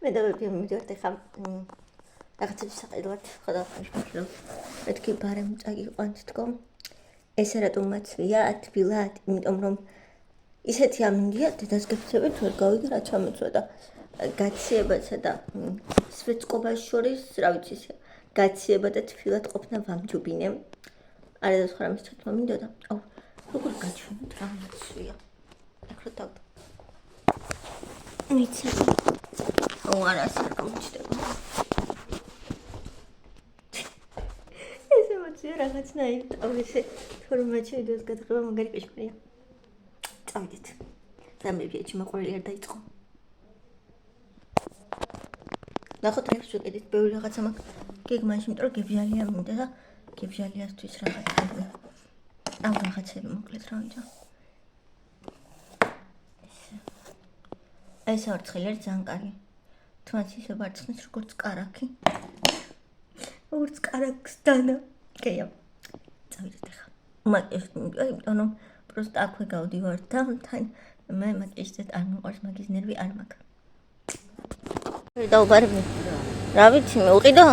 მე დავებია მივიდივართ ეხლა რაღაცებს საყიდლად ხოდავხანში მეთქი ბარემ წაგიყვანთ თქო ესე რატომ მაცვია თბილად იმიტომ რომ ისეთი ამინდია დედას გეფცებით ვერ გავიგე რაც ამეცოდა გაციებასა და სვეწყობას შორის რა ვიცი გაციება და თბილად ყოფნა ვამჯობინე არა და სხვა რამის თქმა მინდოდა აუ როგორ გაჩვენოთ რა მაცვია ეხლა დავდა ვიცი არას არ გამჩდება ესე მოწია რაღაცნაირ თავისე თორმეტში ვიდეოს გადაღება მაგარი კაშკარია წავიდეთ დამებიაჩი მაყურებელი არ დაიწყო ნახოთ რა შევკეთეთ ბევრი რაღაცა მაქვს გეგმაში იმიტომ რომ გებჟალია მინდა და გებჟალიასთვის რაღაცა ამ რაღაცები მოკლედ რა ვინდა ეს ორცხილი არის ძალიან კარგი თუმცა ისე ვარცხნით როგორც კარაქი როგორც კარაქს დანა კეია წავიდეთ ახლა მაგის იმიტომ რომ просто აქვე გავდივარ და თან მე მაგისეთ არ მიყვარს მაგის ნერვი არ მაქვს დაუბარები რა ვიცი მე უყიდო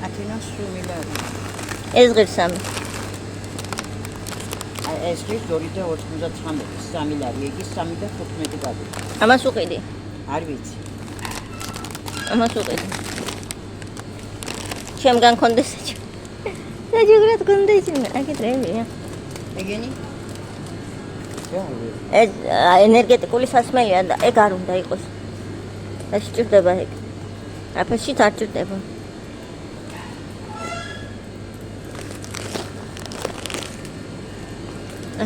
ათინას სუმილარი ეს ღირსამი ეს ის 2.99 3 ლარი იგი 3.15 გადი ამას უყიდი არ ვიცი ამას უყიდი შემგან კონდეს საჯიგრად კონდეს აკეთრებია ეგენი ეს ენერგეტიკული სასმელია და ეგ არ უნდა იყოს ეს სჭირდება ეგ აფაში არ სჭირდება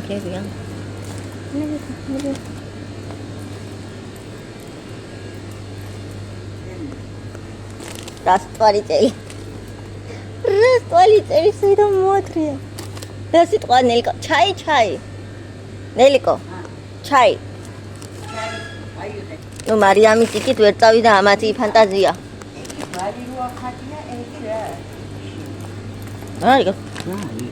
აკეთებია რასტვალი წელი სედა მოატრია და სიტყვა ნელიკო ჩაი ნელიკო ჩაი ნუ მარიამის იქით ვერ წავიდა ამათი ფანტაზია ბალი როა ხატია ეგ რა არიგო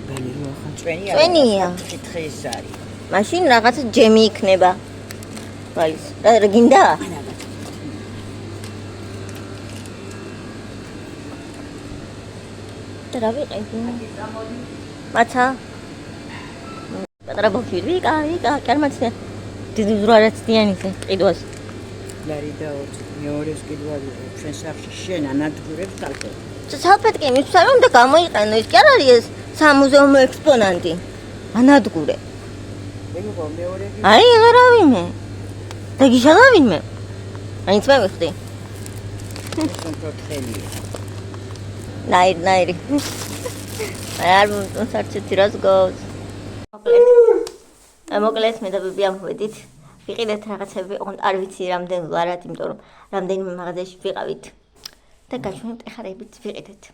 ბალი როა ხატია წვენია კითხეს არის მაშინ რაღაც ჯემი იქნება ბალის რა გინდა რა ვიყიდი მაცა პატრა ბოქი ვიკა კარმაცია დიდი ზურარაცდიანისე ყიდვას ლარი და მეორეს კიდვარი ჩვენ სახში შენ ანადგურებს თალკე სალფეტკი მისცა რომ და გამოიყენო ის კი არ არის ეს სამუზეუმო ექსპონანტი ანადგურე ეგო მეორე აი აღარავინე და გიშალავინე აინც მე ვიხდი კონტროლია ნაირი არ მომწონსარჩეთი რას გავს მოკლედ მე და ბიბი ამოვედით ვიყიდეთ რაღაცები არ ვიცი რამდენ ვარად იმიტომ რომ რამდენიმე მაღაზიაში ვიყავით და გაჩვენებთ ეხარებით ვიყიდეთ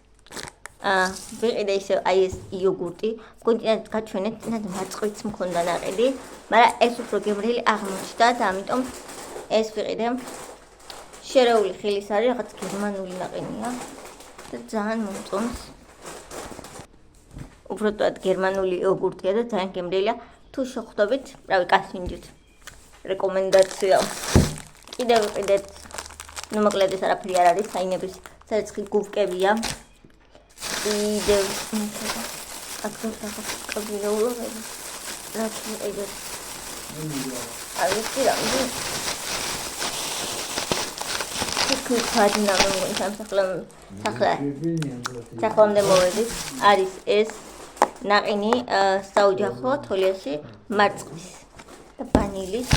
ვიყიდე ისე აი ეს იოგურტი კონტინენტ გაჩვენეთ თუნდაც მარწყვიც მქონდა ნაყიდი მაგრამ ეს უფრო გემრიელი აღმოჩნდა და ამიტომ ეს ვიყიდე შერეული ხილის არის რაღაც გერმანული ნაყინია და ძალიან მომწონს უბრალოდ გერმანული იოგურტია და ძალიან გემრიელია თუ შეხვდებით რავი კასინჯით რეკომენდაცია კიდევ ვიყიდეთ ნუ მოკლედ ეს არაფერი არ არის საინების საერცხი გუფკებია კიდევ რაც ვიყიდეთ არ ვიცი რამდენი ქუთაძინა სახლამდე მოვედით არის ეს ნაყინი საოჯახო თოლიაში მარწყვის და ვანილის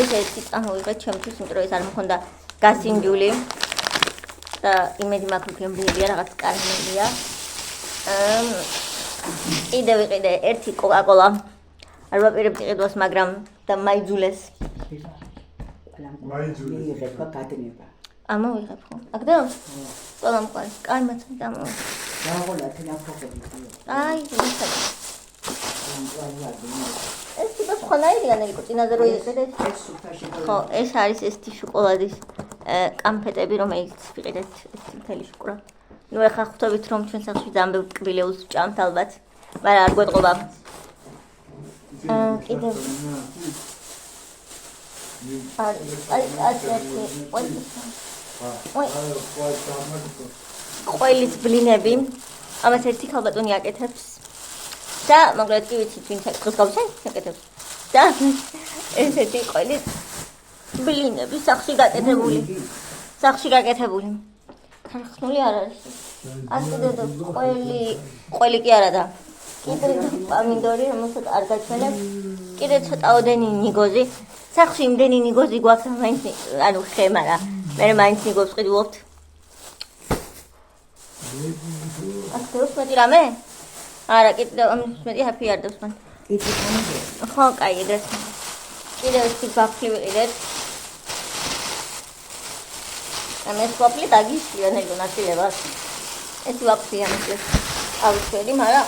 ეს ერთი წამოვიღეთ ჩემთვის იმიტომ რომ ეს არ მქონდა გასინჯული და იმედი მაქვს რომ გემრიელია რაღაც კარგია კიდევ ვიყიდე ერთი კოკაკოლა არ ვაპირებდი ყიდვას მაგრამ და მაიძულეს იღება გადნება ამოვიღებ ხო აკდა ყველა მყავს კარმაც დამო დაღოლა თინაფოხები აი ეს თვითონ ხონაირია ნელიკო წინაზე რო იყიდეთ ხო ეს არის ეს შოკოლადის კამფეტები რომელიც ვიყიდეთ ეს მთელი შოკოლა ნუ ეხა ხვდებით რომ ჩვენ სახში ძალიან ბევრ კბილეულს ვჭამთ ალბათ მაგრამ არ გვეტყობა კიდევ აი ყველის ბლინები. ამას ერთი ქალბატონი აკეთებს. და მაგრამ კი ვიცი ვინ დღეს გავჩენ აკეთებს. და ესეთი ყველის ბლინები სახში გაკეთებული. სახში გაკეთებული. ხარხნული არ არის. ასეთო ყველი კი არა და კიდე პამინდორი რომელსაც არ გაჩვენებ. კიდე ცოტაოდენი ნიგოზი. სახში იმდენი ნიგოზი გვაქვს მაინც ანუ ხე, მაგრამ მე მაინც ნიგოზს ყიდულობთ. ასეულს მეტი რამე? არა, კიდე ამის მეტი ჰაფი არ დევს მან. ხო, კაი, ეგრეთ. კიდე ერთი ვაფლი ვიყიდეთ. ამას ვაფლი დაგიშლია ნეგო ნაცილებას. ეს ვაფლი ამის ავშველი, მაგრამ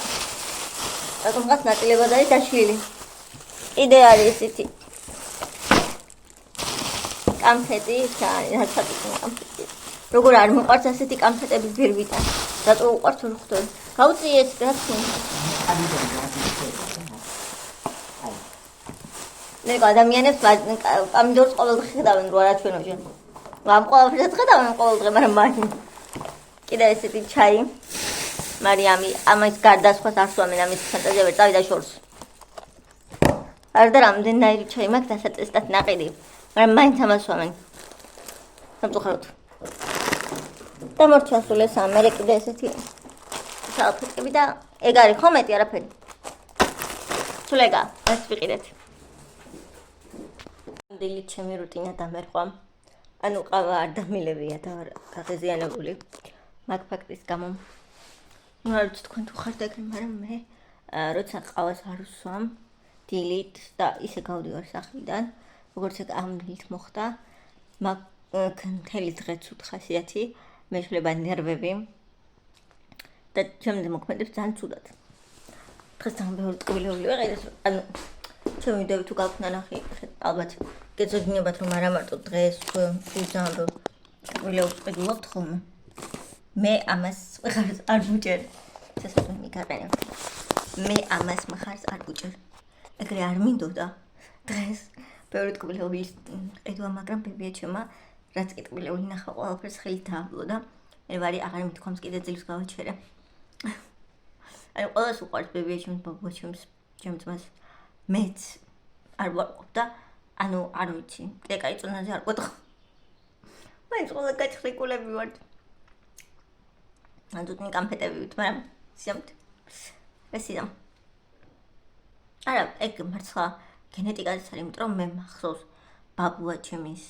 რატომღაც ნაკლებად არის დაშლილი. კიდე არის ისეთი კამფეტი, კამფეტი. როგორ არ მოყვარს ასეთი კამფეტების ბირბიტა. რატო უყვარს ვერ ხვდები? გაუწიე ეს რა თქმა უნდა. მე ადამიანებს პამიდორს ყოველდღე ხედავენ რო არაჩვენოში. ამ ყოველდღე ხედავენ ყოველდღე, მაგრამ მაინც. კიდე ესეთი ჩაი. მარიამი ამის გარდა სხვას არ სვამენ ამის ფანტაზია ვერ წავიდა შორს. არ და რამდენიერი ჩაი მაქვს დასაწესდად ნაყიდი, მაგრამ მაინც ამას სვამენ. სამწუხაროდ. დამორჩასულეს ამერე კიდე ესეთი სალფეტები და ეგ არის ხო მეტი არაფერი. სულ ეგა, ეს ვიყიდეთ. ამდელი ჩემი რუტინა დამერყვა. ანუ ყავა არ დამილებია და გაღიზიანებული. მაგ ფაქტის გამო არ ვიცი თქვენ თუ ხართ ეგრე, მაგრამ მე როცა ყავას არ ვსვამ დილით და ისე გავდივარ სახლიდან, როგორც ეგ ამ დილით მოხდა, მაგ მთელი დღე ცუდ ხასიათი, მეშლება ნერვები და ჩემზე მოქმედებს ძალიან ცუდად. დღეს ძალიან ბევრი ტკბილეული ვიყიდეთ, ანუ ჩემი ვიდეო თუ გაქვთ ნანახი, ალბათ გეცოდინებათ რომ არა მარტო დღეს ძალიან ბევრი ტკბილეულს ვყიდულობთ ხოლმე. მე ამას მხარს არ ვუჭერ. შესაძლოა მიგაყენებ. მე ამას მხარს არ ვუჭერ. ეგრე არ მინდოდა დღეს ბევრი ტკბილეულის ყიდვა, მაგრამ ბებია ჩემა რაც კი ტკბილეული ნახა ყველაფერს ხელით დააბლო და მე ვარი აღარ მithქვამს კიდე ძილს გავაჩერე. ანუ ყველას უყვარს ბებია ჩემს ბაბუა ჩემს ძმას. მეც არ ვარყოფ და ანუ არ ვიცი, კაი წონაზე არ ყვეტყ. მაინც ყველა გაჭრიკულები ვართ. ანტუნი კამფეტები ვით, მაგრამ სიამთ. ესია. არა, ეგ მართლა გენეტიკაზეც არის, იმიტომ რომ მე მახსოვს ბაბუა ჩემის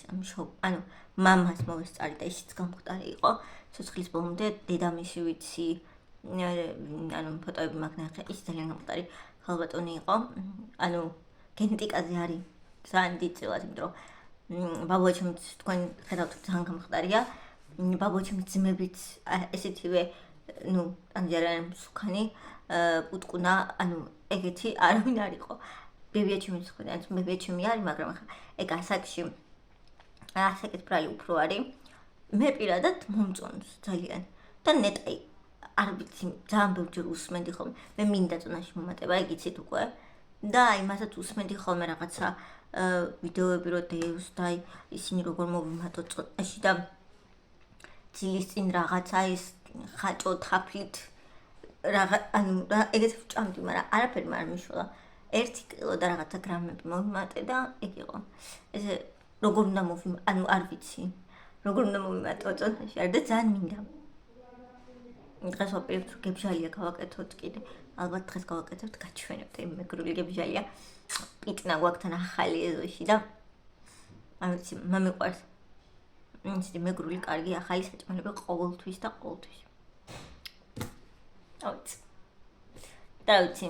ანუ მამას მოვესწარი და ისიც გამხდარი იყო. ცოცხლის ბოლომდე დედამისი ვიცი, ანუ ფოტოები მაგ ნახე, ის ძალიან გამხდარი ქალბატონი იყო. ანუ გენეტიკაზე არის ძალიან დიდი წილად, იმიტომ რომ ბაბუა ჩემიც თქვენ ხედავთ ძალიან გამხდარია. ბაბუა ჩემის ძმებიც ესეთივე, ნუ ანჯერან სუქანი, უტკუნა, ანუ ეგეთი არავინ არ იყო. ბებია ჩემიც ხედავ, ანუ ბებია ჩემი არის, მაგრამ ახლა ეგ ასაკში ასაკის ბრალი უფრო არის. მე პირადად მომწონს ძალიან და ნეტაი არ ვიცი, ძალიან ბევრჯერ უსმენდი ხოლმე. მე მინდა წონაში მომატება, ეგ იცით უკვე. და იმასაც უსმენდი ხოლმე რაღაცა ვიდეოები რო დევს და ისინი როგორ მოვიმატოთ წონაში და ძილის წინ რაღაცა ის ხაჭო თაფლით ანუ ეგეთ ვჭამდი, მაგრამ არაფერი არ მიშველა. 1 კილო და რაღაცა გრამები მოვიმატე და ეგ იყო. ესე როგორ უნდა ანუ არ ვიცი. როგორ უნდა მოვიმატო წონაში, არ და ძალიან მინდა. დღეს ვაპირებთ რომ გებჟალია გავაკეთოთ კიდე. ალბათ დღეს გავაკეთებთ, გაჩვენებთ იმ მეგრული გებჟალია. პიტნა გვაქვს ახალი ეზოში და არ ვიცი, მომიყვარს. ისეთი მეგრული კარგი ახალი საჭმელები ყოველთვის და ყოველთვის. ავიცი. და ვიცი.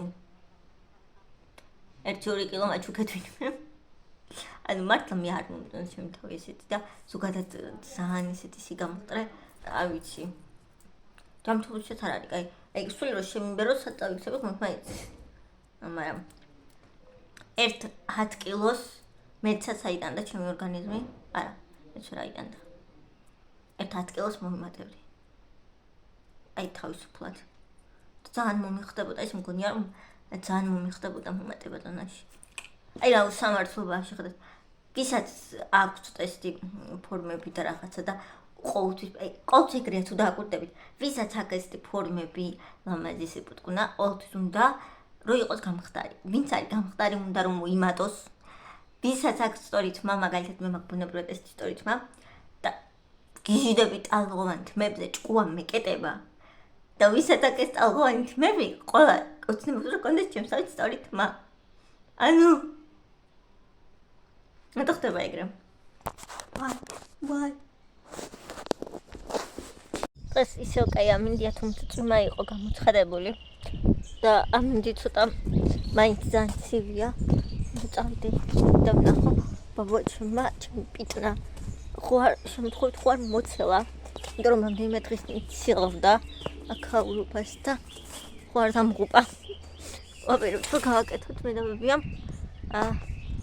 1-2 კილო მაჩუქეთვინე. ანუ მართლა მე არ მომწონს ჩემი თავი ესეთი და ზოგადად ძალიან ისეთი სიგამოწრე, არ ვიცი. დამთხოვისაც არ არის, კაი. აი სულ რო შემიბეროს საწავიქცები ხმაიც. მაგრამ 1-10 კილოს მეცაც აიტანდა ჩემი ორგანიზმი. არა, მეც რა აიტანდა. 1-10 კილოს მომიმატებდი. აი თავისუფლად. ძალიან მომიხდებოდა, ის მგონია რომ ძალიან მომიხდებოდა მომატება დონაში. აი რა სამართლობა შეხედეთ. ვისაც აქვს ცოტა ესეთი ფორმები და რაღაცა და ყოველთვის ეგრეა თუ დააკვირდებით, ვისაც აქ ეს ფორმები ლამაზი სიბრტყნა, ყოველთვის უნდა რომ იყოს გამხდარი. ვინც არის გამხდარი, უნდა რომ მოიმატოს. ვისაც აქ სწორი თმა, მაგალითად მე მაქვს ბუნებრივად ეს სწორი თმა და გიჟიდები ტალღოვანი თმებზე ჭკუა მეკეტება და ვისაც აქ ეს ტალღოვანი თმები, ყველა ოცნებობს რომ კონდეს ჩემსავით სწორი თმა. ანუ მე ხდება ეგრე. ვაი. ეს ისე ოკეი ამინდია თუმცა წვიმა იყო გამოცხადებული და ამინდი ცოტა მაინც ძალიან ცივია. წავიდე და ვნახო ბაბუაჩემმა ჩემი პიტნა ხوار შემთხვევით ხوار მოცელა იმიტომ რომ ამდენიმე დღის ცილავდა აქაურობას და ხوار დამღუპა ოპერებ თუ გავაკეთოთ მე და ბებიამ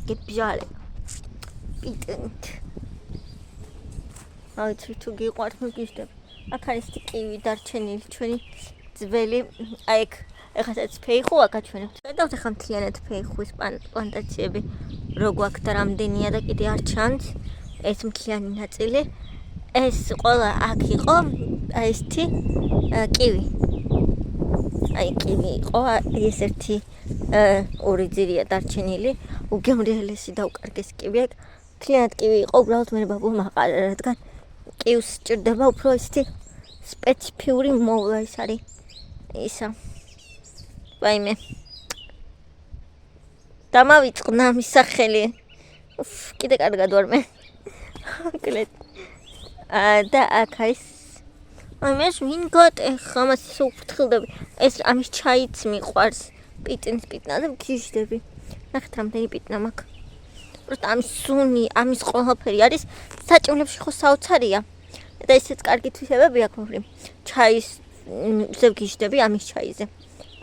გებჟალე პიტნით აიცი თუ გიყვართ მოგიჟდებ აქ არის ტიკივი დარჩენილი ჩვენი ძველი აი ეგ ეხასაც ფეიხუა გაჩვენებთ. გადავთ ახლა მთლიანად ფეიხუის პლანტაციები რო გვაქვს და რამდენია და კიდე არ ჩანს ეს მთლიანი ნაწილი. ეს ყველა აქ იყო აი ესეთი კივი. აი კივი იყო ეს ერთი ორი ძირია დარჩენილი. უგემრიელესი და უკარგეს კივი აქ. მთლიანად კივი იყო უბრალოდ მე ბაბუა მაყარა რადგან კივს სჭირდება უფრო ესეთი სპეციფიური მოვლა ის არის ისა ვაიმე დამავიწყნა მის სახელი კიდე კარგად ვარ მე კლეთ და აქ არის მე ვინ გოტეხა მას უფრთხილდები ეს ამის ჩაიც მიყვარს პიტნაზე გიჟდები ნახეთ რამდენი პიტნა მაქვს просто ამის სუნი ამის ყველაფერი არის საჭმელებში ხო საოცარია და ესეც კარგი თვისებები აქვს მომრიმ ჩაის ზე გიჟდები ამის ჩაიზე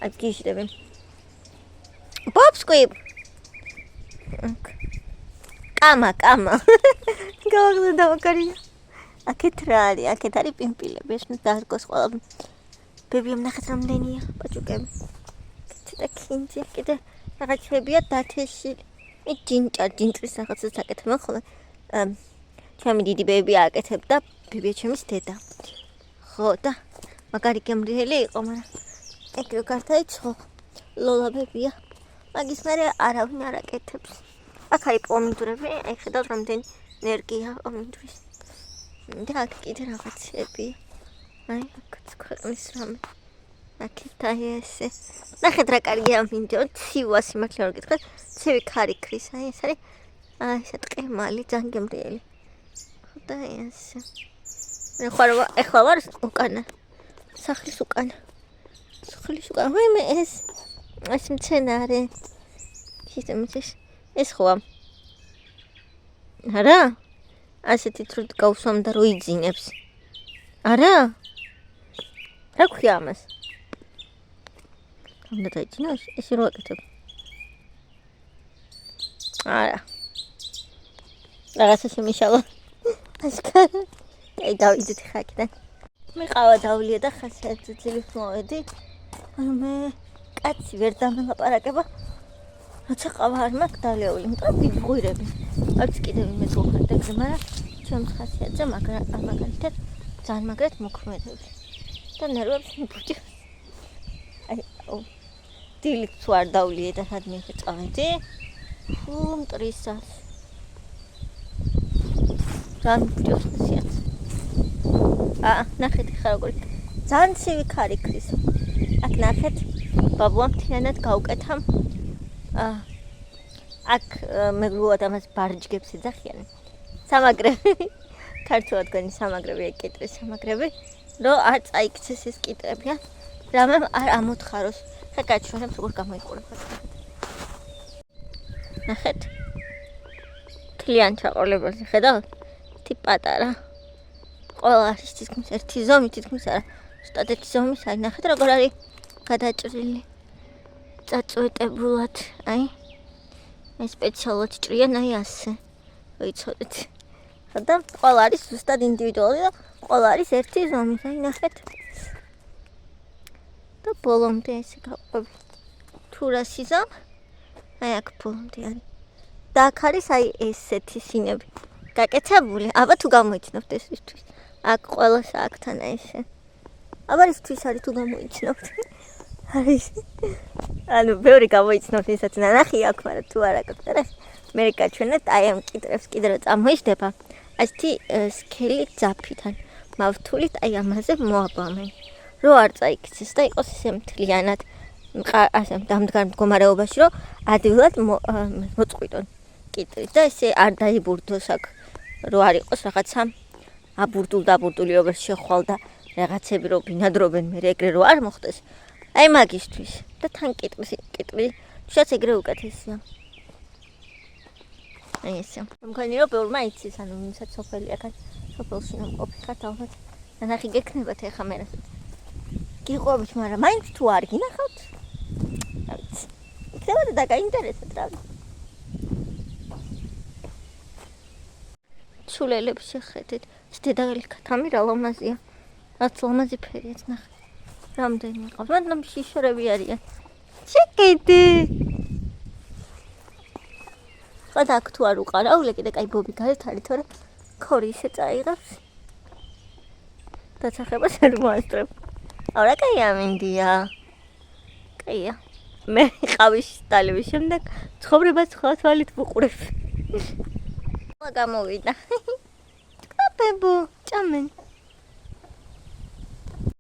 აი გიჟდები ბობსკვიპ კამა გავაგზავნა მაგარია აქეთ რა არის აქეთ არის პიმპილები ეს დარგოს ყველა ბებიამ ნახეთ რამდენია პაჭუკები ცოტა კინძი კიდე რაღაცებია დათეშილი მე ჯინჭრის რაღაცას აკეთებ ხოლმე ჩემი დიდი ბებია აკეთებდა ბებია ჩემის დედა ხო და მაგარი გემრიელი იყო მაგრამ ეგრე გარდაიცვალა ლოლა ბებია მაგის მერე არავინ არ აკეთებს აქ არის პომიდორები აი ხედავთ რამდენი ენერგია პომიდორის და აქ კიდე რაღაცები აი აქაც ქვეყნის რამე აქეთ აი ესე ნახეთ რა კარგია მინდო ცივა სიმართლე არ გითხრათ ცივი ქარიქრის აი ეს არის აი ეს ტყემალი ძალიან გემრიელი ხო და ესე მე ხარ ვარ უკანა სახლის უკანა ვაიმე ეს მცენარე ეს ხოა არა ასეთი თრუდ გავსვამ და რო იძინებს არა რა ქვია ამას უნდა დაიძინოს ესე რო აკეთებ არა რაღაცა შემიშალა ასკარა აი დავიდეთ ხა აქედან მე ყავა დავლია და ხასიათზე ძლივს მოვედი მე კაცი ვერ დამელაპარაკება როცა ყავა არ მაქვს დალეული იმიტომ ვიღვირები არც კიდევ იმეც ვხარდა მაგრამ ჩემს ხასიათზე მაგალითად ძალიან მაგრად მოქმედები და ნერვებს მიბუჯი აი დილით ვარ დავლია და სადმე წავედი მტრისას ძალიან მიბუჯობს ხასიათზე ნახეთ ხა როგორი ძალიან ცივი ქარიქრის აქ ნახეთ ბაბუამ მთლიანად გაუკეთა აქ მეგრულად ამას ბარჯგებს ეძახიან სამაგრები ქართულად განი სამაგრები ეკიტრის სამაგრები რომ არ წაიქცეს ეს კიტრებია რამემ არ ამოთხაროს ხა გაჩვენებს როგორ გამოიყურება ნახეთ მთლიან ჩაყოლებაზე ხედავთ თი პატარა ყველა არის თითქმის ერთი ზომი თითქმის არა ზუსტად ერთი ზომის აი ნახეთ როგორ არის გადაჭრილი წაწვეტებულად აი ეს სპეციალურად ჭრიან აი ასე ვიცოდეთ და ყველა არის ზუსტად ინდივიდუალური და ყველა არის ერთი ზომის აი ნახეთ და ბოლომდე ესე გაყვები თუ რა სიზამ აი აქ ბოლომდე არის და აქ არის აი ესეთი სინები გაკეთებული აბა თუ გამოიცნობთ ესისთვის აქ ყველას აქთან ესე. აბარისთვის არის თუ გამოიცნობთ. არის. ანუ ბევრი გამოიცნობთ, ისაც ნანახი აქვს, მაგრამ თუ არ აქვს, რა. მე გაჩვენეთ აი ამ კიტრებს კიდე რა წამოიждება. ასეთი სქელი ძაფიდან, მავთულით აი ამაზე მოაბამენ. რო არ წაიქცეს და იყოს ისე მთლიანად ასე დამდგარ მდგომარეობაში, რომ ადვილად მოწყვიტონ კიტრის და ესე არ დაიბურდოს აქ, რო არ იყოს რაღაცა აბურდული როგორ შეხვალ და რაღაცები რო ბინადრობენ მე ეგრე რო არ მოხდეს. აი მაგისთვის და თან კიტრი შუაც ეგრე უკეთესია. აი ესე. მგონი რომ ბევრმა იცის, ანუ ვისაც სოფელი აქ სოფელში ნამყოფი ხართ ალბათ. ნახი გექნებათ ეხა მე რასაც. გიყვებით, მაგრამ მაინც თუ არ გინახავთ. რა ვიცი. იქნებოდა და გაინტერესებთ რა. ჩულელებს შეხედეთ. ეს დედაღელი ქათამი რა ლამაზია. რაც ლამაზი ფერიაც ნახე. რამდენი ყავს? მაგრამ შიშრები არიან. შეკიდე. ხოდა აქ თუ არ უყარავ, კიდე კაი ბობი გარეთ არის, თორე ქორი ისე წაიღებს. დაცახებას არ მოასწრებ. არა კაი ამინდია. კაია. მე ყავის სტალების შემდეგ ცხოვრება სხვა თვალით ვუყურებ. გამოვიდა. ტკაპებო, ჭამენ.